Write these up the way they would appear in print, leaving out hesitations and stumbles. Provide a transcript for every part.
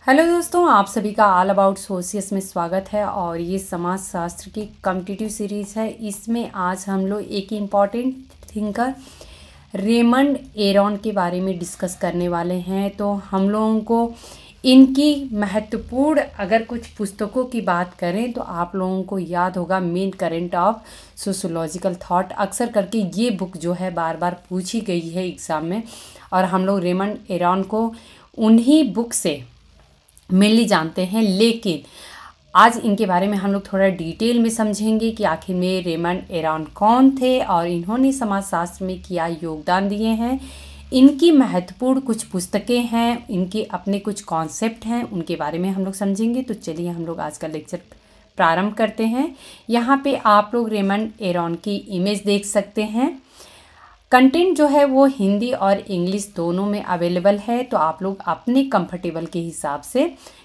Hello दोस्तों, आप सभी का ऑल अबाउट सोशियस में स्वागत है। और ये समाज शास्त्र की कॉम्पिटिटिव सीरीज़ है। इसमें आज हम लोग एक इम्पॉर्टेंट थिंकर रेमंड एरॉन के बारे में डिस्कस करने वाले हैं। तो हम लोगों को इनकी महत्वपूर्ण अगर कुछ पुस्तकों की बात करें तो आप लोगों को याद होगा main current of sociological thought. अक्सर करके ये बुक जो है बार बार पूछी गई है एग्ज़ाम में, और हम लोग रेमंड एरॉन को उन्हीं बुक से मेनली जानते हैं। लेकिन आज इनके बारे में हम लोग थोड़ा डिटेल में समझेंगे कि आखिर में रेमंड एरॉन कौन थे और इन्होंने समाजशास्त्र में क्या योगदान दिए हैं। इनकी महत्वपूर्ण कुछ पुस्तकें हैं, इनके अपने कुछ कॉन्सेप्ट हैं, उनके बारे में हम लोग समझेंगे। तो चलिए हम लोग आज का लेक्चर प्रारंभ करते हैं। यहाँ पे आप लोग रेमंड एरॉन की इमेज देख सकते हैं। कंटेंट जो है वो हिंदी और इंग्लिश दोनों में अवेलेबल है, तो आप लोग अपने कंफर्टेबल के हिसाब से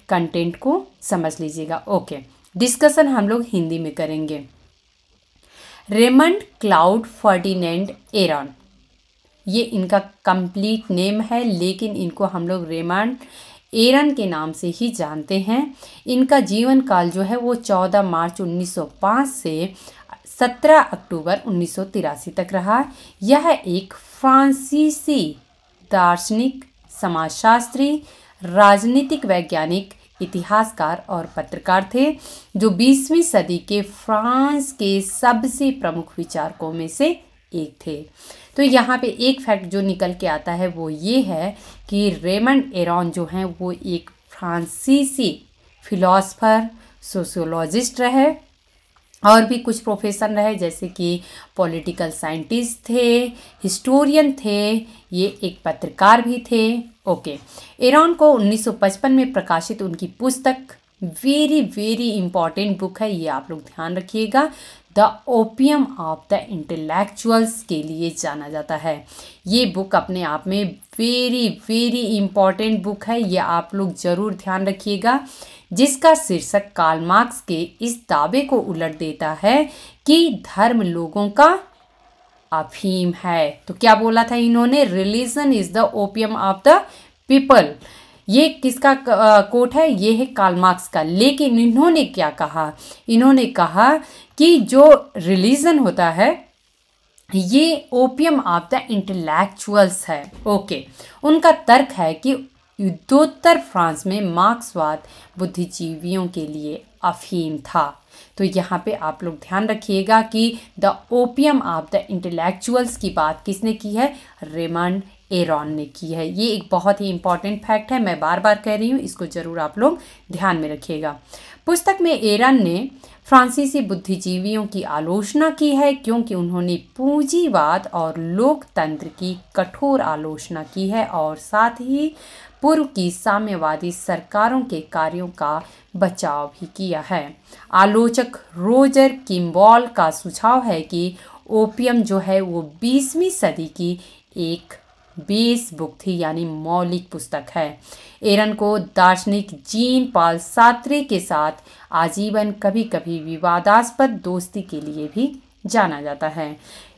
कंटेंट को समझ लीजिएगा। ओके, डिस्कशन हम लोग हिंदी में करेंगे। रेमंड क्लाउड फर्डिनेंड एरॉन, ये इनका कंप्लीट नेम है, लेकिन इनको हम लोग रेमंड एरॉन के नाम से ही जानते हैं। इनका जीवन काल जो है वो 14 मार्च 1905 से 17 अक्टूबर 1983 तक रहा। यह एक फ्रांसीसी दार्शनिक, समाजशास्त्री, राजनीतिक वैज्ञानिक, इतिहासकार और पत्रकार थे, जो 20वीं सदी के फ्रांस के सबसे प्रमुख विचारकों में से एक थे। तो यहाँ पे एक फैक्ट जो निकल के आता है वो ये है कि रेमंड एरॉन जो हैं वो एक फ्रांसीसी फिलोसफर, सोशियोलॉजिस्ट रहे, और भी कुछ प्रोफेशन रहे, जैसे कि पॉलिटिकल साइंटिस्ट थे, हिस्टोरियन थे, ये एक पत्रकार भी थे। ओके, एरॉन को 1955 में प्रकाशित उनकी पुस्तक वेरी इम्पॉर्टेंट बुक है, ये आप लोग ध्यान रखिएगा, the opium of the intellectuals के लिए जाना जाता है। ये बुक अपने आप में वेरी इम्पॉर्टेंट बुक है, ये आप लोग ज़रूर ध्यान रखिएगा, जिसका शीर्षक कार्ल मार्क्स के इस दावे को उलट देता है कि धर्म लोगों का अफीम है। तो क्या बोला था इन्होंने? Religion is the opium of the people. ये किसका कोट है? ये है कार्ल मार्क्स का। लेकिन इन्होंने क्या कहा? इन्होंने कहा कि जो रिलीजन होता है ये ओपियम ऑफ द इंटेलेक्चुअल्स है। ओके, उनका तर्क है कि युद्धोत्तर फ्रांस में मार्क्सवाद बुद्धिजीवियों के लिए अफीम था। तो यहाँ पे आप लोग ध्यान रखिएगा कि the opium of the intellectuals की बात किसने की है? रेमंड एरॉन ने की है। ये एक बहुत ही इंपॉर्टेंट फैक्ट है, मैं बार बार कह रही हूँ, इसको जरूर आप लोग ध्यान में रखिएगा। पुस्तक में एरॉन ने फ्रांसीसी बुद्धिजीवियों की आलोचना की है, क्योंकि उन्होंने पूंजीवाद और लोकतंत्र की कठोर आलोचना की है, और साथ ही पूर्व की साम्यवादी सरकारों के कार्यों का बचाव भी किया है। आलोचक रोजर किम्बॉल का सुझाव है कि ओपियम जो है वो 20वीं सदी की एक बेस बुक थी, यानी मौलिक पुस्तक है। एरॉन को दार्शनिक जीन पॉल सार्त्रे के साथ आजीवन कभी कभी विवादास्पद दोस्ती के लिए भी जाना जाता है।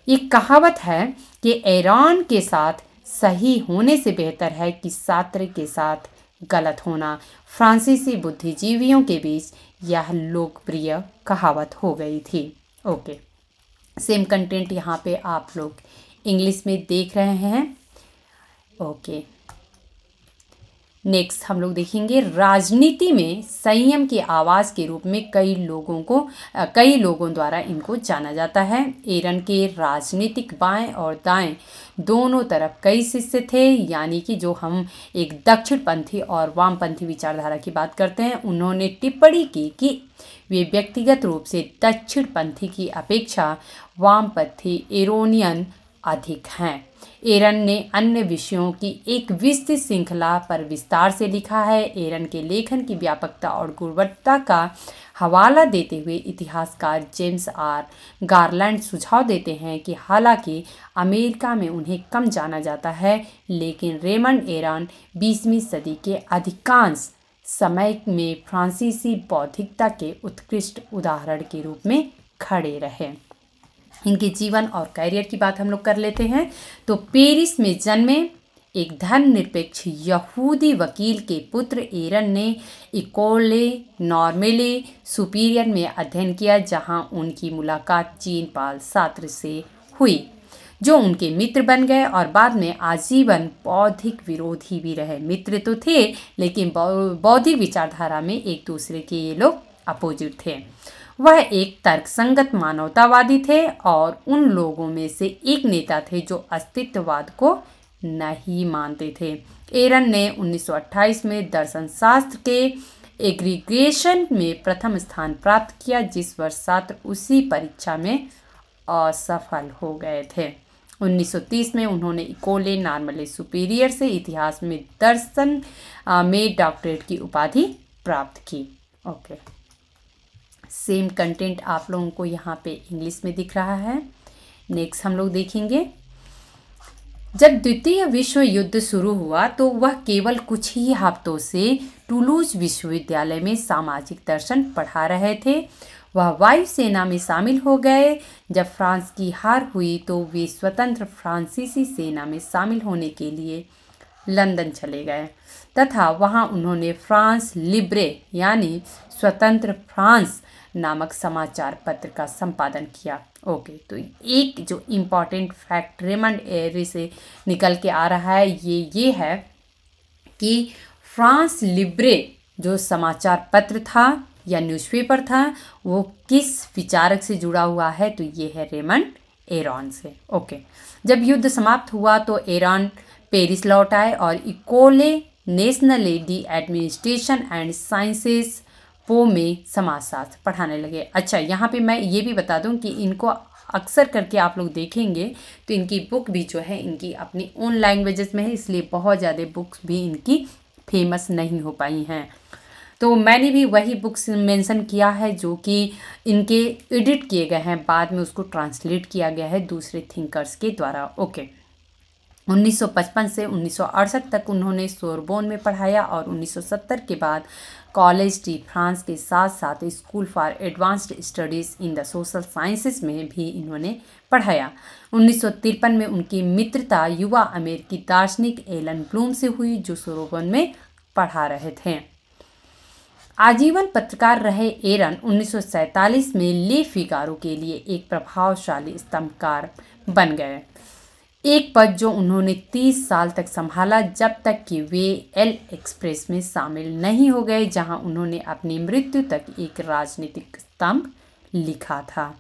एक कहावत है कि एरॉन के साथ सही होने से बेहतर है कि सार्त्रे के साथ गलत होना। फ्रांसीसी बुद्धिजीवियों के बीच यह लोकप्रिय कहावत हो गई थी। ओके, सेम कंटेंट यहाँ पे आप लोग इंग्लिश में देख रहे हैं। ओके, नेक्स्ट हम लोग देखेंगे राजनीति में संयम की आवाज़ के रूप में कई लोगों द्वारा इनको जाना जाता है। एरॉन के राजनीतिक बाएं और दाएं दोनों तरफ कई शिष्य थे, यानी कि जो हम एक दक्षिणपंथी और वामपंथी विचारधारा की बात करते हैं, उन्होंने टिप्पणी की कि वे व्यक्तिगत रूप से दक्षिणपंथी की अपेक्षा वामपंथी एरोनियन अधिक हैं। एरॉन ने अन्य विषयों की एक विस्तृत श्रृंखला पर विस्तार से लिखा है। एरॉन के लेखन की व्यापकता और गुणवत्ता का हवाला देते हुए इतिहासकार जेम्स आर गारलैंड सुझाव देते हैं कि हालांकि अमेरिका में उन्हें कम जाना जाता है, लेकिन रेमंड एरॉन 20वीं सदी के अधिकांश समय में फ्रांसीसी बौद्धिकता के उत्कृष्ट उदाहरण के रूप में खड़े रहे। इनके जीवन और कैरियर की बात हम लोग कर लेते हैं। तो पेरिस में जन्मे एक धर्मनिरपेक्ष यहूदी वकील के पुत्र एरन ने इकोले नॉर्मेले सुपीरियर में अध्ययन किया, जहां उनकी मुलाकात जीन पाल सार्त्र से हुई, जो उनके मित्र बन गए और बाद में आजीवन बौद्धिक विरोधी भी रहे। मित्र तो थे, लेकिन बौद्धिक विचारधारा में एक दूसरे के ये लोग अपोजिट थे। वह एक तर्कसंगत मानवतावादी थे और उन लोगों में से एक नेता थे जो अस्तित्ववाद को नहीं मानते थे। एरन ने 1928 में दर्शन शास्त्र के एग्रीगेशन में प्रथम स्थान प्राप्त किया, जिस वर्ष छात्र उसी परीक्षा में असफल हो गए थे। 1930 में उन्होंने इकोले नॉर्मेले सुपीरियर से इतिहास में दर्शन में डॉक्टरेट की उपाधि प्राप्त की। ओके, सेम कंटेंट आप लोगों को यहाँ पे इंग्लिश में दिख रहा है। नेक्स्ट हम लोग देखेंगे, जब द्वितीय विश्व युद्ध शुरू हुआ तो वह केवल कुछ ही हफ्तों से टूलूज विश्वविद्यालय में सामाजिक दर्शन पढ़ा रहे थे। वह वायुसेना में शामिल हो गए। जब फ्रांस की हार हुई तो वे स्वतंत्र फ्रांसीसी सेना में शामिल होने के लिए लंदन चले गए तथा वहां उन्होंने फ्रांस लिब्रे यानी स्वतंत्र फ्रांस नामक समाचार पत्र का संपादन किया। ओके, तो एक जो इम्पॉर्टेंट फैक्ट रेमंड एरी से निकल के आ रहा है ये है कि फ्रांस लिब्रे जो समाचार पत्र था या न्यूज़पेपर था, वो किस विचारक से जुड़ा हुआ है, तो ये है रेमंड एरॉन से। ओके, जब युद्ध समाप्त हुआ तो एरॉन पेरिस लौट आए और Ecole Nationale de Administration and Sciences Po में समाजशास्त्र पढ़ाने लगे। अच्छा, यहाँ पे मैं ये भी बता दूँ कि इनको अक्सर करके आप लोग देखेंगे तो इनकी बुक भी जो है इनकी अपनी ओन लैंग्वेजेस में है, इसलिए बहुत ज़्यादा बुक्स भी इनकी फेमस नहीं हो पाई हैं। तो मैंने भी वही बुक्स मेंशन किया है जो कि इनके एडिट किए गए हैं, बाद में उसको ट्रांसलेट किया गया है दूसरे थिंकर्स के द्वारा। ओके, 1955 से 1968 तक उन्होंने सोरबोन में पढ़ाया और 1970 के बाद कॉलेज डी फ्रांस के साथ साथ school for advanced studies in the social sciences में भी इन्होंने पढ़ाया। 1953 में उनकी मित्रता युवा अमेरिकी दार्शनिक एलन ब्लूम से हुई, जो सोरबोन में पढ़ा रहे थे। आजीवन पत्रकार रहे एरन 1947 में ले फिगारो के लिए एक प्रभावशाली स्तंभकार बन गए, एक पद जो उन्होंने 30 साल तक संभाला, जब तक कि वे एल एक्सप्रेस में शामिल नहीं हो गए, जहां उन्होंने अपनी मृत्यु तक एक राजनीतिक स्तंभ लिखा था।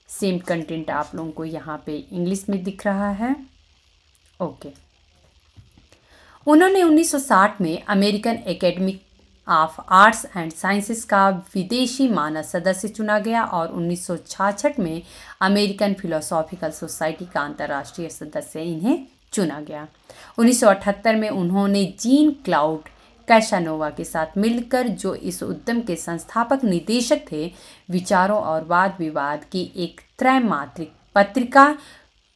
सेम कंटेंट आप लोगों को यहाँ पे इंग्लिश में दिख रहा है। ओके, उन्होंने 1960 में American academy of arts and sciences का विदेशी मानद सदस्य चुना गया और 1966 में अमेरिकन फिलोसॉफिकल सोसाइटी का अंतर्राष्ट्रीय सदस्य इन्हें चुना गया। 1978 में उन्होंने जीन क्लाउड कैसानोवा के साथ मिलकर, जो इस उद्यम के संस्थापक निदेशक थे, विचारों और वाद विवाद की एक त्रैमासिक पत्रिका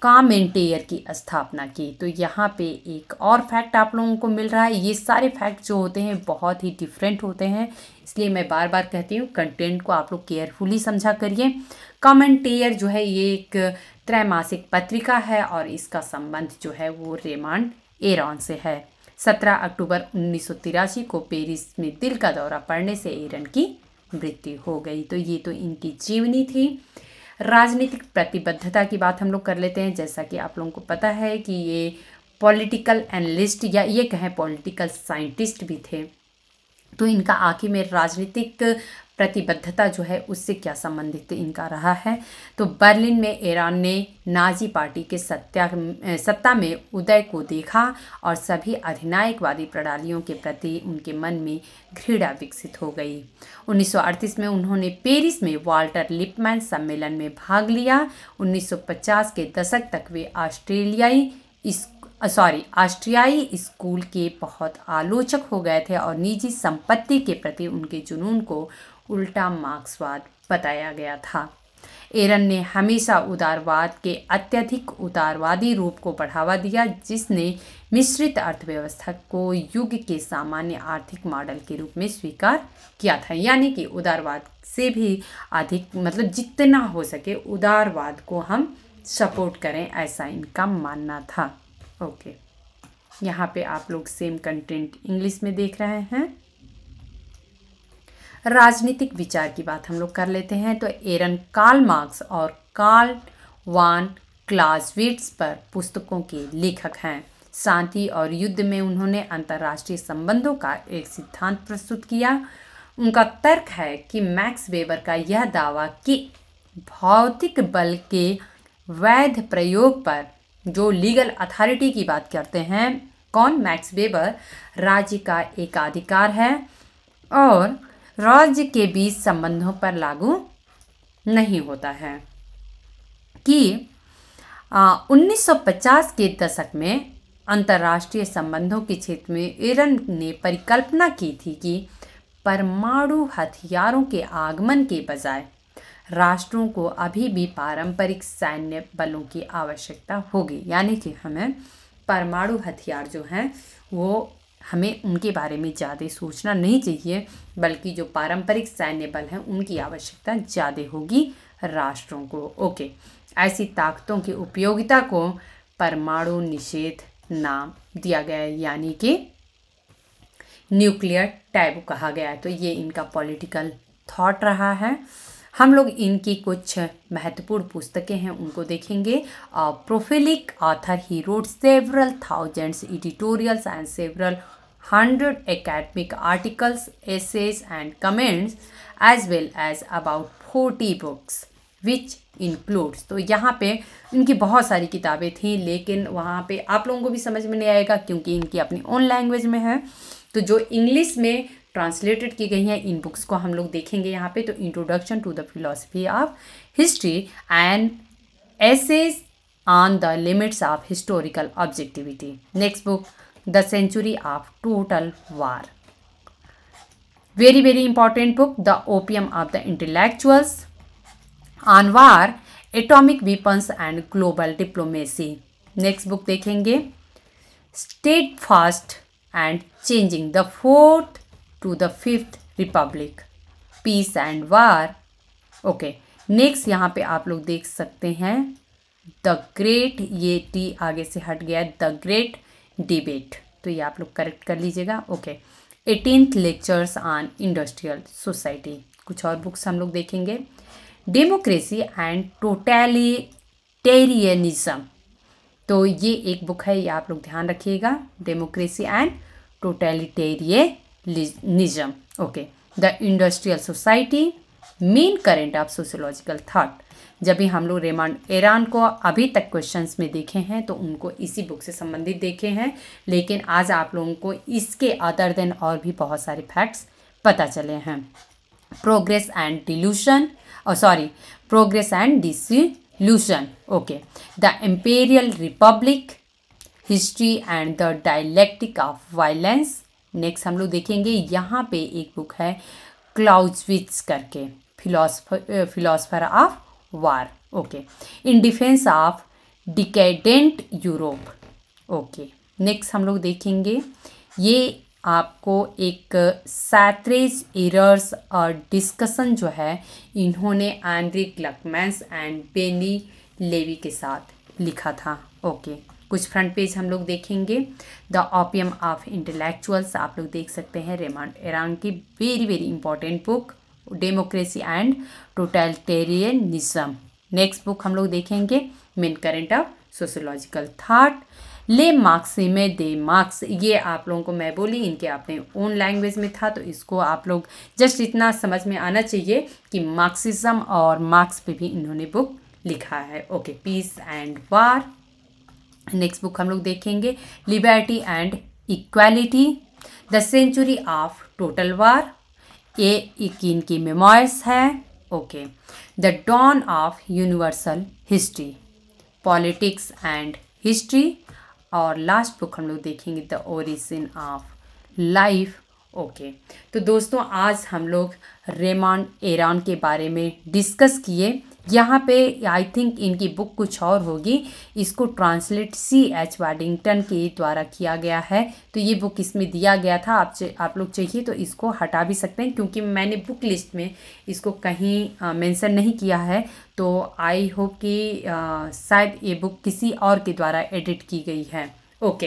कमेंटेयर की स्थापना की। तो यहाँ पे एक और फैक्ट आप लोगों को मिल रहा है। ये सारे फैक्ट जो होते हैं बहुत ही डिफरेंट होते हैं, इसलिए मैं बार बार कहती हूँ कंटेंट को आप लोग केयरफुली समझा करिए। कमेंटेयर जो है ये एक त्रैमासिक पत्रिका है और इसका संबंध जो है वो रेमंड एरॉन से है। 17 अक्टूबर 1983 को पेरिस में दिल का दौरा पड़ने से एरन की मृत्यु हो गई। तो ये तो इनकी जीवनी थी। राजनीतिक प्रतिबद्धता की बात हम लोग कर लेते हैं। जैसा कि आप लोगों को पता है कि ये पॉलिटिकल एनालिस्ट या ये कहें पॉलिटिकल साइंटिस्ट भी थे, तो इनका आखिर में राजनीतिक प्रतिबद्धता जो है उससे क्या संबंधित इनका रहा है। तो बर्लिन में एरॉन ने नाजी पार्टी के सत्ता में उदय को देखा और सभी अधिनायकवादी प्रणालियों के प्रति उनके मन में घृणा विकसित हो गई। 1938 में उन्होंने पेरिस में वाल्टर लिपमैन सम्मेलन में भाग लिया। 1950 के दशक तक वे ऑस्ट्रियाई स्कूल के बहुत आलोचक हो गए थे और निजी संपत्ति के प्रति उनके जुनून को उल्टा मार्क्सवाद बताया गया था। एरन ने हमेशा उदारवाद के अत्यधिक उदारवादी रूप को बढ़ावा दिया, जिसने मिश्रित अर्थव्यवस्था को युग के सामान्य आर्थिक मॉडल के रूप में स्वीकार किया था। यानी कि उदारवाद से भी अधिक, मतलब जितना हो सके उदारवाद को हम सपोर्ट करें, ऐसा इनका मानना था। ओके। यहाँ पे आप लोग सेम कंटेंट इंग्लिश में देख रहे हैं। राजनीतिक विचार की बात हम लोग कर लेते हैं। तो एरन कार्ल मार्क्स और कार्ल वान क्लाउज़विट्ज़ पर पुस्तकों के लेखक हैं। शांति और युद्ध में उन्होंने अंतर्राष्ट्रीय संबंधों का एक सिद्धांत प्रस्तुत किया। उनका तर्क है कि मैक्स वेबर का यह दावा कि भौतिक बल के वैध प्रयोग पर, जो लीगल अथॉरिटी की बात करते हैं कौन, मैक्स वेबर, राज्य का एकाधिकार है और राज्य के बीच संबंधों पर लागू नहीं होता है। कि 1950 के दशक में अंतर्राष्ट्रीय संबंधों के क्षेत्र में एरन ने परिकल्पना की थी कि परमाणु हथियारों के आगमन के बजाय राष्ट्रों को अभी भी पारंपरिक सैन्य बलों की आवश्यकता होगी। यानी कि हमें परमाणु हथियार जो हैं वो हमें उनके बारे में ज़्यादा सोचना नहीं चाहिए, बल्कि जो पारंपरिक सैन्य बल हैं उनकी आवश्यकता ज़्यादा होगी राष्ट्रों को। ओके, ऐसी ताकतों की उपयोगिता को परमाणु निषेध नाम दिया गया है, यानी कि न्यूक्लियर टैबू कहा गया है। तो ये इनका पॉलिटिकल थॉट रहा है। हम लोग इनकी कुछ महत्वपूर्ण पुस्तकें हैं उनको देखेंगे। Prolific author, he wrote several thousands editorials and several 100 academic articles, essays and comments as well as about 40 books which includes। तो यहाँ पे इनकी बहुत सारी किताबें थी, लेकिन वहाँ पे आप लोगों को भी समझ में नहीं आएगा क्योंकि इनकी अपनी ओन लैंग्वेज में है। तो जो इंग्लिश में ट्रांसलेटेड की गई हैं इन बुक्स को हम लोग देखेंगे यहाँ पे। तो introduction to the philosophy of history and essays on the limits of historical objectivity. Next book, the century of total war, very important book. The opium of the intellectuals, on war, atomic weapons and global diplomacy. Next book देखेंगे, steadfast and changing the 4th to the 5th republic, peace and war. Okay, next यहाँ पे आप लोग देख सकते हैं the great, ये T आगे से हट गया, द ग्रेट डिबेट, तो ये आप लोग करेक्ट कर लीजिएगा। Okay, 18th lectures on industrial society. कुछ और बुक्स हम लोग देखेंगे, डेमोक्रेसी एंड टोटलिटेरियनिज्म, तो ये एक बुक है, ये आप लोग ध्यान रखिएगा, democracy and totalitarianism. Okay, the industrial society, main current of sociological thought. जब भी हम लोग रेमंड एरॉन को अभी तक क्वेश्चंस में देखे हैं तो उनको इसी बुक से संबंधित देखे हैं, लेकिन आज आप लोगों को इसके अदर देन और भी बहुत सारे फैक्ट्स पता चले हैं। Progress and delusion, progress and dissolution. Okay, the imperial republic, history and the dialectic of violence. Next हम लोग देखेंगे, यहाँ पे एक बुक है क्लाउज़विट्ज़ करके, philosopher of war. Okay, in defence of decadent Europe. Okay, next हम लोग देखेंगे, ये आपको एक सैथरेज एरर्स और डिस्कशन जो है इन्होंने एंड्रिक लकमेंस एंड बेनी लेवी के साथ लिखा था। ओके, कुछ फ्रंट पेज हम लोग देखेंगे, द ओपियम ऑफ इंटेलेक्चुअल्स, आप लोग देख सकते हैं रेमंड एरॉन की very important book, democracy and totalitarianism. Next book हम लोग देखेंगे, main current of sociological thought, ले मार्क्सिमे दे मार्क्स। ये आप लोगों को मैं बोली इनके अपने ओन लैंग्वेज में था, तो इसको आप लोग जस्ट इतना समझ में आना चाहिए कि मार्क्सिज्म और मार्क्स पे भी इन्होंने बुक लिखा है। Okay, peace and war. Next book हम लोग देखेंगे, liberty and equality, the century of total war, ये इनकी मेमोइर्स है। Okay, the dawn of universal history, politics and history, और लास्ट बुक हम लोग देखेंगे the origin of life. Okay, तो दोस्तों आज हम लोग रेमंड एरॉन के बारे में डिस्कस किए। यहाँ पे आई थिंक इनकी बुक कुछ और होगी, इसको ट्रांसलेट C.H. वाडिंगटन के द्वारा किया गया है, तो ये बुक इसमें दिया गया था। आप लोग चाहिए तो इसको हटा भी सकते हैं क्योंकि मैंने बुक लिस्ट में इसको कहीं मेंशन नहीं किया है, तो आई होप कि शायद ये बुक किसी और के द्वारा एडिट की गई है। ओके,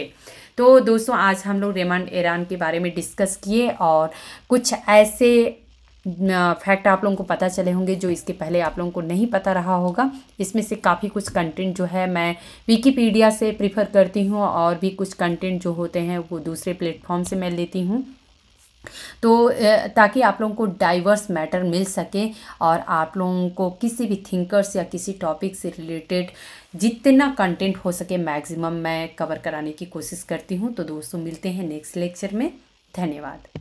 तो दोस्तों आज हम लोग रेमंड एरान के बारे में डिस्कस किए और कुछ ऐसे फैक्ट आप लोगों को पता चले होंगे जो इसके पहले आप लोगों को नहीं पता रहा होगा। इसमें से काफ़ी कुछ कंटेंट जो है मैं विकिपीडिया से प्रीफर करती हूँ और भी कुछ कंटेंट जो होते हैं वो दूसरे प्लेटफॉर्म से मैं लेती हूँ, तो ताकि आप लोगों को डाइवर्स मैटर मिल सके और आप लोगों को किसी भी थिंकर्स या किसी टॉपिक से रिलेटेड जितना कंटेंट हो सके मैक्सिमम मैं कवर कराने की कोशिश करती हूँ। तो दोस्तों मिलते हैं नेक्स्ट लेक्चर में। धन्यवाद।